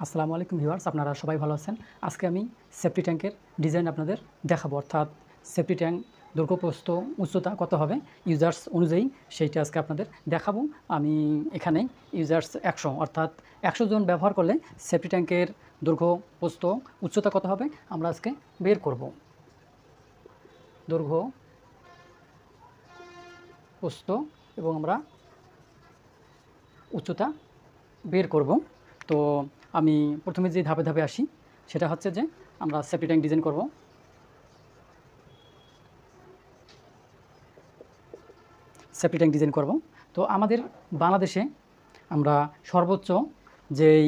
আসসালামু আলাইকুম ভিউয়ার্স, আপনারা সবাই ভালো আছেন। আজকে আমি সেফটি ট্যাঙ্কের ডিজাইন আপনাদের দেখাবো, অর্থাৎ সেফটি ট্যাঙ্ক দৈর্ঘ্য প্রস্থ উচ্চতা কত হবে ইউজার্স অনুযায়ী সেইটা আজকে আপনাদের দেখাবো। আমি এখানে ইউজার্স 100 অর্থাৎ 100 জন ব্যবহার করলে সেফটি ট্যাঙ্কের দৈর্ঘ্য প্রস্থ উচ্চতা কত হবে আমরা আজকে বের করব। দৈর্ঘ্য প্রস্থ এবং আমরা উচ্চতা বের করব। তো আমি প্রথমে যে ধাপে ধাপে আসি সেটা হচ্ছে যে আমরা সেফটি ট্যাঙ্ক ডিজাইন করব। সেফটি ট্যাঙ্ক ডিজাইন করব। তো আমাদের বাংলাদেশে আমরা সর্বোচ্চ যেই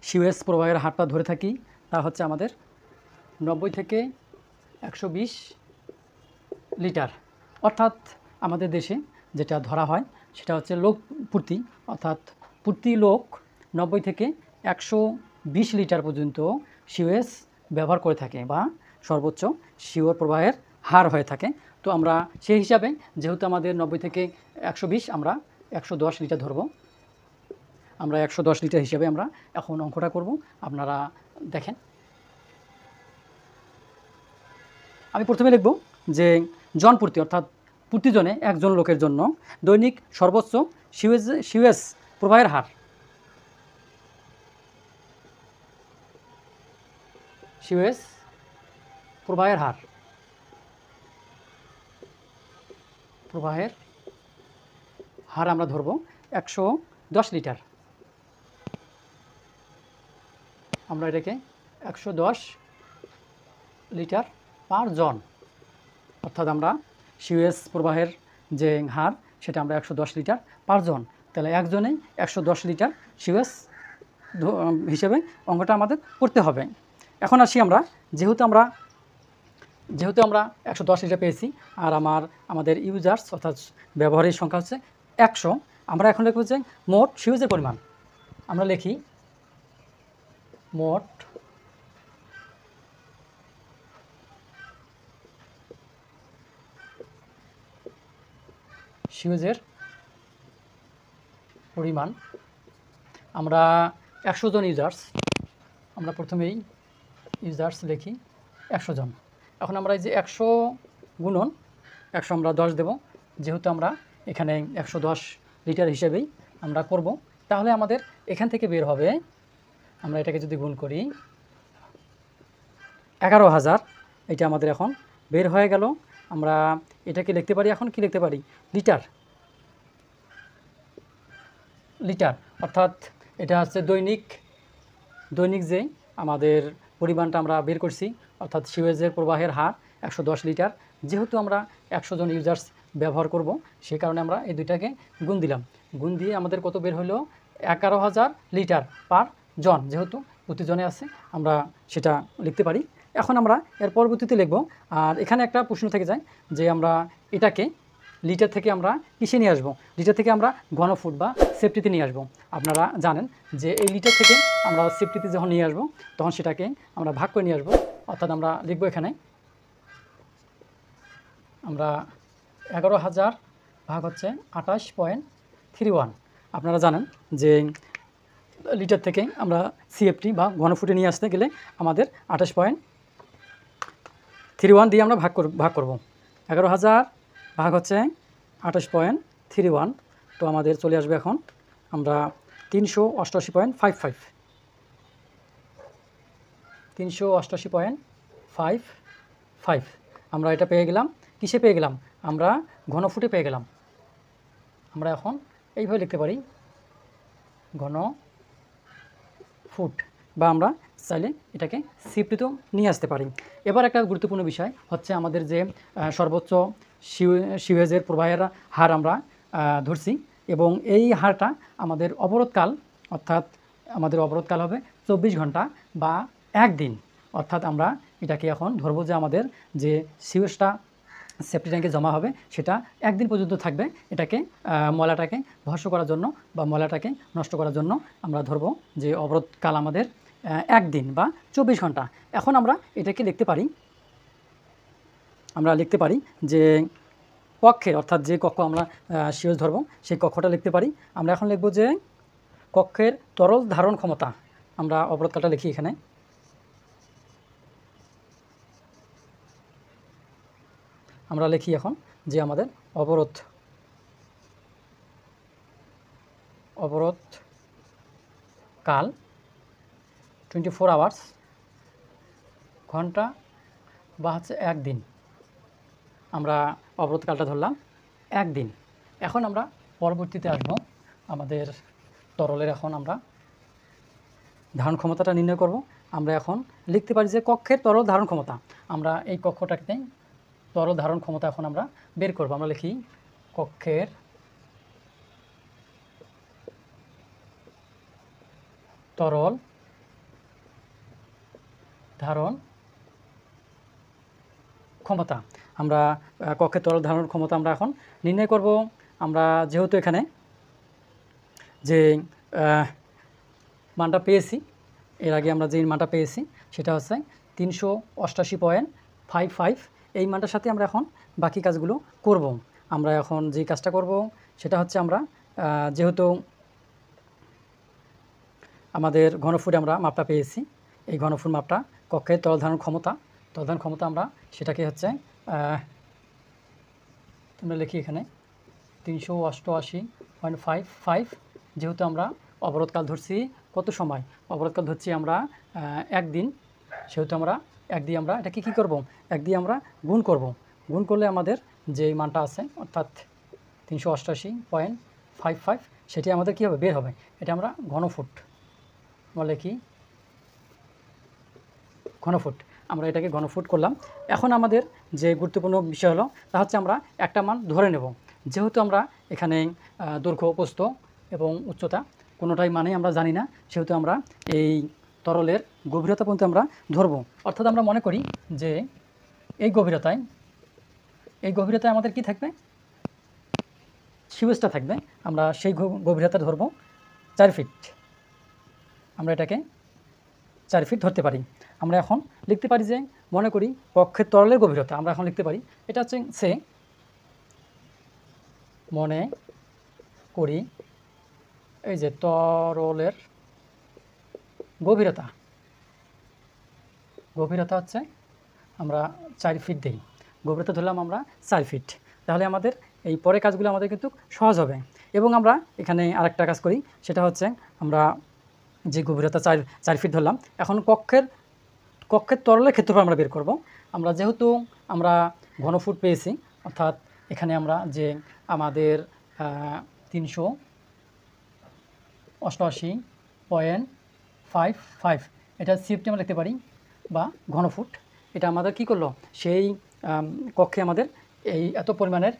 সিওএস প্রবাহের হারটা ধরে থাকি তা হচ্ছে আমাদের 90 থেকে 120 লিটার। অর্থাৎ আমাদের দেশে যেটা ধরা হয় সেটা হচ্ছে লোক প্রতি, অর্থাৎ প্রতি লোক 90 থেকে 120 লিটার পর্যন্ত সিওএস ব্যবহার করে থাকে বা সর্বোচ্চ সিওর প্রবাহের হার হয়ে থাকে। তো আমরা সেই হিসাবে যেহেতু আমাদের 90 থেকে 120 আমরা 110 লিটার ধরব। আমরা 110 লিটার হিসাবে আমরা এখন অঙ্কটা করব। আপনারা দেখেন, আমি প্রথমে লিখব যে জন প্রতি, অর্থাৎ প্রতিজনে একজন লোকের জন্য দৈনিক সর্বোচ্চ সিওএস প্রবাহের হার। সিওএস প্রবাহের হার আমরা ধরব 110 লিটার। আমরা এটাকে 110 লিটার পার জন, অর্থাৎ আমরা সিওএস প্রবাহের যে হার সেটা আমরা 110 লিটার পার জন, তাহলে একজনেই 110 লিটার সিওএস হিসেবে অঙ্কটা আমাদের করতে হবে। এখন আসি আমরা, যেহেতু আমরা 110 লিটার পেয়েছি আর আমাদের ইউজার্স অর্থাৎ ব্যবহারের সংখ্যা হচ্ছে 100, আমরা এখন লিখব যে মোট সিওএসের পরিমাণ। আমরা লিখি মোট সিওএসের পরিমাণ। আমরা 100 জন ইউজার্স, আমরা প্রথমেই ইউজার্স লিখি 100 জন। এখন আমরা এই যে 100 গুণন 100 আমরা 10 দেব, যেহেতু আমরা এখানে 110 লিটার হিসেবেই আমরা করব, তাহলে আমাদের এখান থেকে বের হবে, আমরা এটাকে যদি গুণ করি 11,000, এটা আমাদের এখন বের হয়ে গেল। আমরা এটাকে লিখতে পারি, এখন কি লিখতে পারি, লিটার। অর্থাৎ এটা হচ্ছে দৈনিক যে আমাদের পরিমাণটা আমরা বের করছি, অর্থাৎ সিওএসের প্রবাহের হার 110 লিটার। যেহেতু আমরা 100 জন ইউজার্স ব্যবহার করব সেই কারণে আমরা এই দুইটাকে গুণ দিলাম। গুণ দিয়ে আমাদের কত বের হলো, 11,000 লিটার পার জন, যেহেতু প্রতিজনে আছে আমরা সেটা লিখতে পারি। এখন আমরা এর পরবর্তীতে লিখব। আর এখানে একটা প্রশ্ন থেকে যায় যে আমরা এটাকে লিটার থেকে আমরা কিসে নিয়ে আসবো, লিটার থেকে আমরা ঘনফুট বা সেফটিতে নিয়ে আসবো। আপনারা জানেন যে এই লিটার থেকে আমরা সেফটিতে যখন নিয়ে আসবো তখন সেটাকে আমরা ভাগ করে নিয়ে আসবো। অর্থাৎ আমরা লিখবো এখানে আমরা 11,000 ভাগ হচ্ছে 28.31। আপনারা জানেন যে লিটার থেকে আমরা সিএফটি বা ঘনফুটে নিয়ে আসতে গেলে আমাদের 28.31 দিয়ে আমরা ভাগ করব। 11,000 ভাগ হচ্ছে 28.31, তো আমাদের চলে আসবে এখন আমরা 388.55 আমরা এটা পেয়ে গেলাম। কিসে পেয়ে গেলাম, আমরা ঘনফুটে পেয়ে গেলাম। আমরা এখন এইভাবে লিখতে পারি ঘনফুট, বা আমরা চাইলে এটাকে সিএফটিতেও নিয়ে আসতে পারি। এবার একটা গুরুত্বপূর্ণ বিষয় হচ্ছে আমাদের যে সর্বোচ্চ সিওএসের প্রবাহের হার আমরা ধরছি, এবং এই হারটা আমাদের অবরোধকাল, অর্থাৎ আমাদের অবরোধকাল হবে 24 ঘন্টা বা 1 দিন। অর্থাৎ আমরা এটাকে এখন ধরবো যে আমাদের যে সিওএসটা সেফটি ট্যাঙ্কে জমা হবে সেটা 1 দিন পর্যন্ত থাকবে। এটাকে ময়লাটাকে ধ্বংস করার জন্য বা ময়লাটাকে নষ্ট করার জন্য আমরা ধরবো যে অবরোধকাল আমাদের 1 দিন বা 24 ঘন্টা। এখন আমরা এটাকে লিখতে পারি যে কক্ষের, অর্থাৎ যে কক্ষ আমরা সিওএস ধরবো সেই কক্ষটা লিখতে পারি। আমরা এখন লিখব যে কক্ষের তরল ধারণ ক্ষমতা। আমরা অবরোধকালটা লিখি এখানে। আমরা লিখি এখন যে আমাদের অবরোধ কাল 24 আওয়ার্স, ঘন্টা বা হচ্ছে 1 দিন। আমরা অবরোধকালটা ধরলাম 1 দিন। এখন আমরা পরবর্তীতে আসব আমাদের তরলের। এখন আমরা ধারণ ক্ষমতাটা নির্ণয় করব। আমরা এখন লিখতে পারি যে কক্ষের তরল ধারণ ক্ষমতা। আমরা এই কক্ষটাকে তরল ধারণ ক্ষমতা এখন আমরা বের করব। আমরা লিখি কক্ষের তরল ধারণ ক্ষমতা। আমরা কক্ষের তরল ধারণ ক্ষমতা আমরা এখন নির্ণয় করব। আমরা যেহেতু এখানে যে মানটা পেয়েছি, এর আগে আমরা যে মানটা পেয়েছি সেটা হচ্ছে 388.55। এই মানটার সাথে আমরা এখন বাকি কাজগুলো করব। আমরা এখন যে কাজটা করব সেটা হচ্ছে আমরা যেহেতু আমাদের ঘনফুটে আমরা মাপটা পেয়েছি, এই ঘনফুট মাপটা কক্ষের তরল ধারণ ক্ষমতা আমরা সেটাকে হচ্ছে আমরা লিখি এখানে 388.55। যেহেতু আমরা অবরোধকাল ধরছি কত সময়, অবরোধকাল ধরছি আমরা 1 দিন, সেহেতু আমরা 1 দিয়ে আমরা এটাকে কী করব, 1 দিয়ে আমরা গুণ করব। গুণ করলে আমাদের যে মানটা আছে অর্থাৎ 388.55 সেটি আমাদের কী হবে, বের হবে। এটা আমরা ঘনফুট আমরা লিখি ঘনফুট। আমরা এটাকে ঘনফুট করলাম। এখন আমাদের যে গুরুত্বপূর্ণ বিষয় হলো তা হচ্ছে আমরা একটা মান ধরে নেব। যেহেতু আমরা এখানে দৈর্ঘ্য, প্রস্থ এবং উচ্চতা কোনোটাই মানে আমরা জানি না, সেহেতু আমরা এই তরলের গভীরতা পর্যন্ত আমরা ধরব। অর্থাৎ আমরা মনে করি যে এই গভীরতায় আমাদের কি থাকবে, সিউজটা থাকবে। আমরা সেই গভীরতা ধরব 4 ফিট। আমরা এটাকে 4 ফিট ধরতে পারি। আমরা এখন লিখতে পারি যে মনে করি কক্ষের তরলের গভীরতা। আমরা এখন লিখতে পারি এটা হচ্ছে মনে করি এই যে তরলের গভীরতা হচ্ছে আমরা 4 ফিট দিই। গভীরতা ধরলাম আমরা 4 ফিট। তাহলে আমাদের এই পরের কাজগুলো আমাদের কিন্তু সহজ হবে। এবং আমরা এখানে আরেকটা কাজ করি, সেটা হচ্ছে আমরা যে গভীরতা 4 ফিট ধরলাম, এখন কক্ষের তরলের ক্ষেত্রফল আমরা বের করব। আমরা যেহেতু আমরা ঘনফুট পেয়েছি, অর্থাৎ এখানে আমরা যে আমাদের 388.55 এটা সিফটি আমরা লিখতে পারি বা ঘনফুট। এটা আমাদের কি করলো, সেই কক্ষে আমাদের এই এত পরিমাণের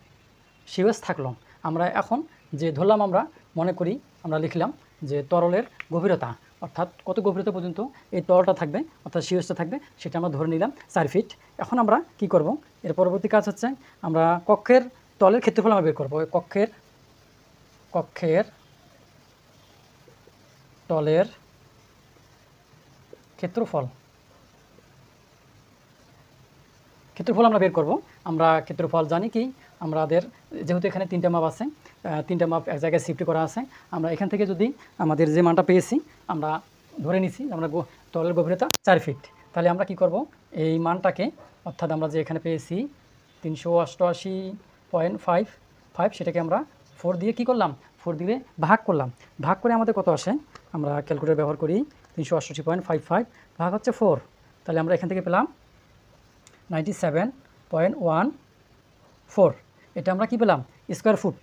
সিউএস থাকলো। আমরা এখন যে ধরলাম, আমরা মনে করি আমরা লিখলাম যে তরলের গভীরতা, অর্থাৎ কত গভীরতা পর্যন্ত এই তরলটা থাকবে অর্থাৎ সিউএসটা থাকবে, সেটা আমরা ধরে নিলাম 4 ফিট। এখন আমরা কি করব, এর পরবর্তী কাজ হচ্ছে আমরা কক্ষের তলের ক্ষেত্রফল আমরা বের করব। কক্ষের তলের ক্ষেত্রফল আমরা বের করব। আমরা ক্ষেত্রফল জানি কি, আমাদের যেহেতু এখানে 3টা মাপ আছে, 3টা মাপ এক জায়গায় শিফট করা আছে, আমরা এখান থেকে যদি আমাদের যে মানটা পেয়েছি আমরা ধরে নিছি আমরা তলের গভীরতা 4 ফিট, তাহলে আমরা কি করব, এই মানটাকে অর্থাৎ আমরা যে এখানে পেয়েছি 388.55 সেটাকে আমরা 4 দিয়ে কি করলাম, 4 দিয়ে ভাগ করলাম। ভাগ করে আমাদের কত আসে, আমরা ক্যালকুলেটর ব্যবহার করি। 388.55 ভাগ হচ্ছে 4, তাহলে আমরা এখান থেকে পেলাম 97.14। এটা আমরা কি পেলাম, স্কোয়ার ফুট।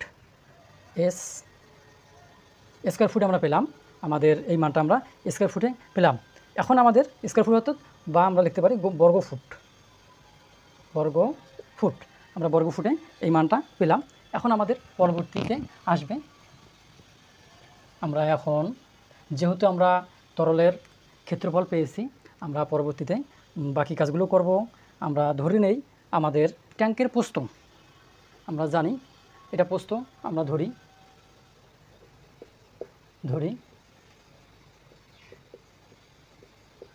স্কোয়ার ফুট আমরা পেলাম, আমাদের এই মানটা আমরা স্কোয়ার ফুটে পেলাম। এখন আমাদের স্কোয়ার ফুট অর্থাৎ বা আমরা লিখতে পারি বর্গ ফুট। আমরা বর্গ ফুটে এই মানটা পেলাম। এখন আমাদের পরবর্তীতে আসবে, আমরা এখন যেহেতু আমরা তরলের ক্ষেত্রফল পেয়েছি, আমরা পরবর্তীতে বাকি কাজগুলো করব। আমরা ধরে নেই আমাদের ট্যাঙ্কের প্রস্থ, আমরা জানি এটা প্রস্থ, আমরা ধরি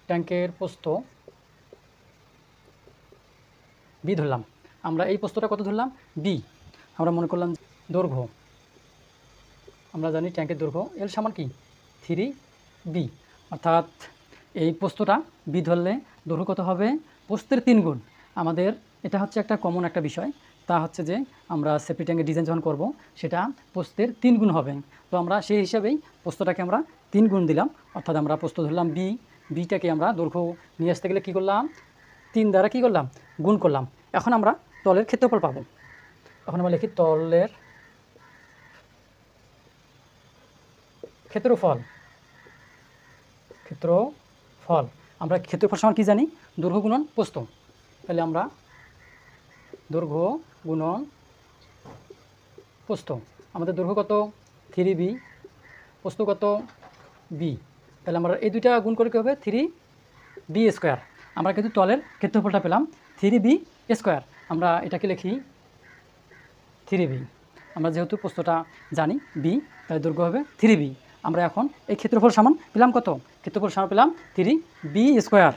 ট্যাঙ্কের প্রস্থ বি ধরলাম। আমরা এই প্রস্থটা কত ধরলাম, বি। আমরা মনে করলাম দৈর্ঘ্য, আমরা জানি ট্যাঙ্কের দৈর্ঘ্য এল সমান কি 3b, অর্থাৎ এই প্রস্থটা b ধরলে দৈর্ঘ্য কত হবে, প্রস্থের 3 গুণ। আমাদের এটা হচ্ছে একটা কমন একটা বিষয়, তা হচ্ছে যে আমরা সেফটি ট্যাঙ্কের ডিজাইন যখন করব সেটা প্রস্থের 3 গুণ হবে। তো আমরা সেই হিসাবেই প্রস্থটাকে আমরা 3 গুণ দিলাম, অর্থাৎ আমরা প্রস্থ ধরলাম b, বিটাকে আমরা দৈর্ঘ্য নিয়ে আসতে গেলে কী করলাম, 3 দ্বারা কী করলাম, গুণ করলাম। এখন আমরা তলের ক্ষেত্রফল পাবো। এখন আমরা লিখি তলের ক্ষেত্রফল। আমরা ক্ষেত্রফল সমান কী জানি, দৈর্ঘ্য গুণন প্রস্থ। তাহলে আমরা দৈর্ঘ্য গুণন প্রস্থ, আমাদের দৈর্ঘ্য কত 3b, প্রস্থ কত b, তাহলে আমরা এই দুইটা গুণ করে কী হবে 3b স্কোয়ার। আমরা কিন্তু তলের ক্ষেত্রফলটা পেলাম 3b স্কোয়ার। আমরা এটাকে লিখি 3b। আমরা যেহেতু প্রস্থটা জানি b, তাহলে দৈর্ঘ্য হবে 3b। আমরা এখন এই ক্ষেত্রফল সমান পেলাম কত, ক্ষেত্রফল সমান পেলাম 3b স্কোয়ার।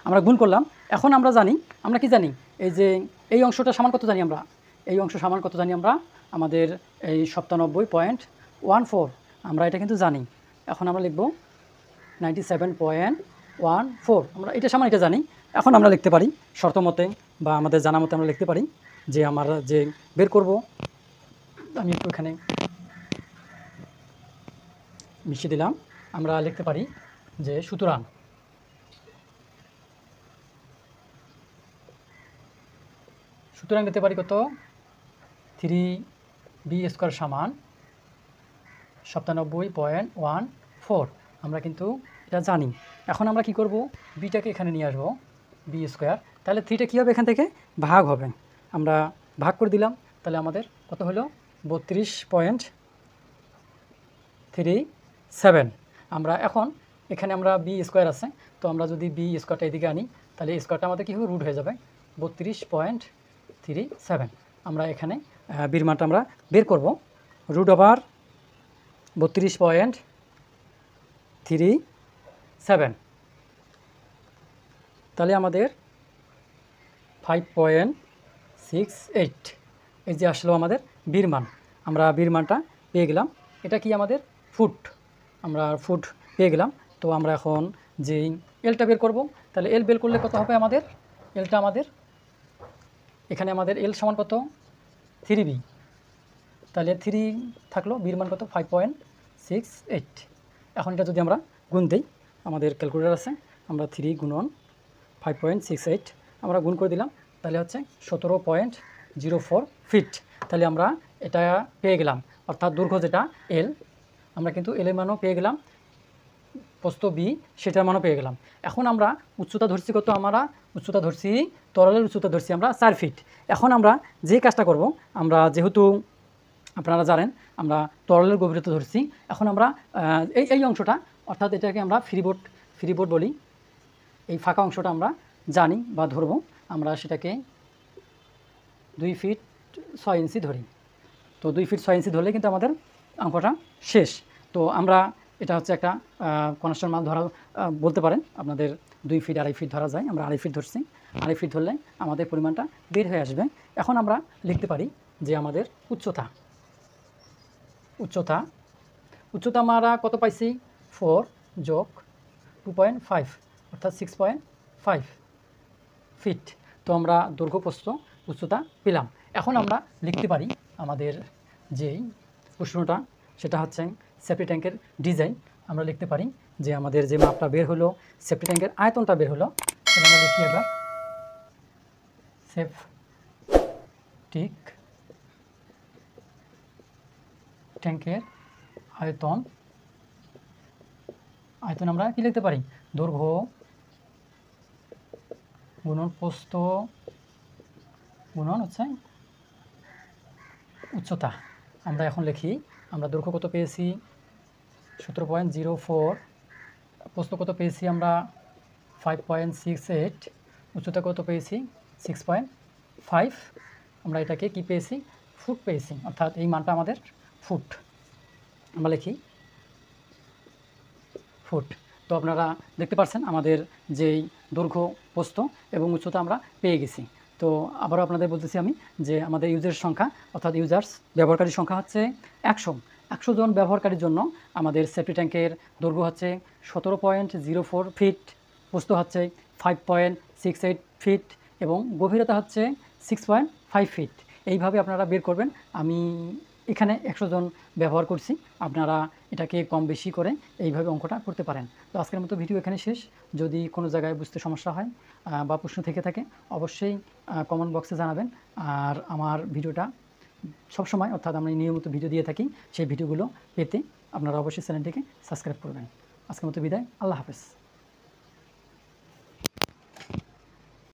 আমরা গুণ করলাম। এখন আমরা জানি, আমরা কি জানি, এই যে এই অংশটা সমান কত জানি, আমরা এই অংশ সমান কত জানি, আমরা আমাদের এই 97.14 আমরা এটা কিন্তু জানি। এখন আমরা লিখব 97.14, আমরা এটা সমান এটা জানি। এখন আমরা লিখতে পারি শর্ত মতে বা আমাদের জানা মতে আমরা লিখতে পারি যে আমরা যে বের করব, আমি একটু এখানে মিশিয়ে দিলাম, আমরা লিখতে পারি যে সুতরাং দিতে পারি কত, 3b স্কোয়ার সমান 97.14। আমরা কিন্তু এটা জানি। এখন আমরা কি করব, বিটাকে এখানে নিয়ে আসবো, b স্কোয়ার, তাহলে 3টা কী হবে, এখান থেকে ভাগ হবে। আমরা ভাগ করে দিলাম, তাহলে আমাদের কত হলো 32.37। আমরা এখন এখানে আমরা b স্কোয়ার আছে, তো আমরা যদি b স্কোয়ারটা এদিকে আনি, তাহলে স্কোয়ারটা আমাদের কী হবে, রুট হয়ে যাবে 32.37। আমরা এখানে বির মানটা আমরা বের করব, রুট ওভার 32.37, তাহলে আমাদের 5.68 এই যে আসলো আমাদের বীর মান। আমরা বীর মানটা পেয়ে গেলাম। এটা কি আমাদের ফুট, আমরা ফুট পেয়ে গেলাম। তো আমরা এখন যে এলটা বের করব, তাহলে এল বের করলে কত হবে, আমাদের এলটা আমাদের এখানে আমাদের এল সমান কত 3b, তাহলে 3 থাকলো, বীর মান কত 5.68। এখন এটা যদি আমরা গুণ দিই, আমাদের ক্যালকুলেটর আছে, আমরা 3 গুণন 5.68 আমরা গুণ করে দিলাম, তাহলে হচ্ছে 17.04 ফিট। তাহলে আমরা এটা পেয়ে গেলাম, অর্থাৎ দৈর্ঘ্য যেটা এল, আমরা কিন্তু এলের মানও পেয়ে গেলাম, প্রস্থ বি সেটার মানও পেয়ে গেলাম। এখন আমরা উচ্চতা ধরছি কত, আমরা উচ্চতা ধরছি, তরলের উচ্চতা ধরছি আমরা 4 ফিট। এখন আমরা যে কাজটা করব, আমরা যেহেতু আপনারা জানেন আমরা তরলের গভীরতা ধরছি, এখন আমরা এই অংশটা, অর্থাৎ এটাকে আমরা ফ্রিবোর্ড বলি, এই ফাঁকা অংশটা আমরা জানি বা ধরব, আমরা সেটাকে 2 ফিট 6 ইঞ্চি ধরি। তো 2 ফিট 6 ইঞ্চি ধরলে কিন্তু আমাদের অঙ্কটা শেষ। তো আমরা এটা হচ্ছে একটা কনস্ট্যান্ট মান ধরা বলতে পারেন, আপনাদের 2 ফিট 2.5 ফিট ধরা যায়, আমরা 2.5 ফিট ধরছি। 2.5 ফিট ধরলে আমাদের পরিমাণটা বের হয়ে আসবে। এখন আমরা লিখতে পারি যে আমাদের উচ্চতা আমরা কত পাইছি, 4 যোগ 2.5 অর্থাৎ 6.5 ফিট। তো আমরা দৈর্ঘ্য প্রস্থ উচ্চতা পেলাম। এখন আমরা লিখতে পারি আমাদের যেই প্রশ্নটা, সেটা হচ্ছে সেফটি ট্যাঙ্কের ডিজাইন। আমরা লিখতে পারি যে আমাদের যে মাপটা বের হলো, সেফটি ট্যাঙ্কের আয়তনটা বের হলো, সেটা আমরা লিখি এবার সেফটিক ট্যাঙ্কের আয়তন আমরা কি লিখতে পারি, দৈর্ঘ্য গুণন প্রস্থ গুণন হচ্ছে উচ্চতা। আমরা এখন লিখি, আমরা দৈর্ঘ্য কত পেয়েছি 17.04, প্রস্থ কত পেয়েছি আমরা 5.68, উচ্চতা কত পেয়েছি 6.5। আমরা এটাকে কি পেয়েছি, ফুট পেয়েছি, অর্থাৎ এই মানটা আমাদের ফুট। আমরা লিখি ফুট। তো আপনারা দেখতে পাচ্ছেন আমাদের যেই দৈর্ঘ্য প্রস্থ এবং উচ্চতা আমরা পেয়ে গেছি। তো আবারও আপনাদের বলতেছি আমি যে আমাদের ইউজারের সংখ্যা, অর্থাৎ ব্যবহারকারীর সংখ্যা হচ্ছে 100 100 জন ব্যবহারকারীর জন্য আমাদের সেফটি ট্যাঙ্কের দৈর্ঘ্য হচ্ছে 17.04 ফিট, প্রস্থ হচ্ছে 5.68 ফিট এবং গভীরতা হচ্ছে 6.5 ফিট। এইভাবে আপনারা বের করবেন। আমি এখানে 100 জন ব্যবহার করছি, আপনারা এটাকে কম বেশি করে এইভাবে অঙ্কটা করতে পারেন। তো আজকের মতো ভিডিও এখানে শেষ। যদি কোনো জায়গায় বুঝতে সমস্যা হয় বা প্রশ্ন থেকে থাকে অবশ্যই কমেন্ট বক্সে জানাবেন। আর আমার ভিডিওটা সবসময়, অর্থাৎ আমরা নিয়মিত ভিডিও দিয়ে থাকি, সেই ভিডিওগুলো পেতে আপনারা অবশ্যই চ্যানেলটিকে সাবস্ক্রাইব করবেন। আজকের মতো বিদায়, আল্লাহ হাফেজ।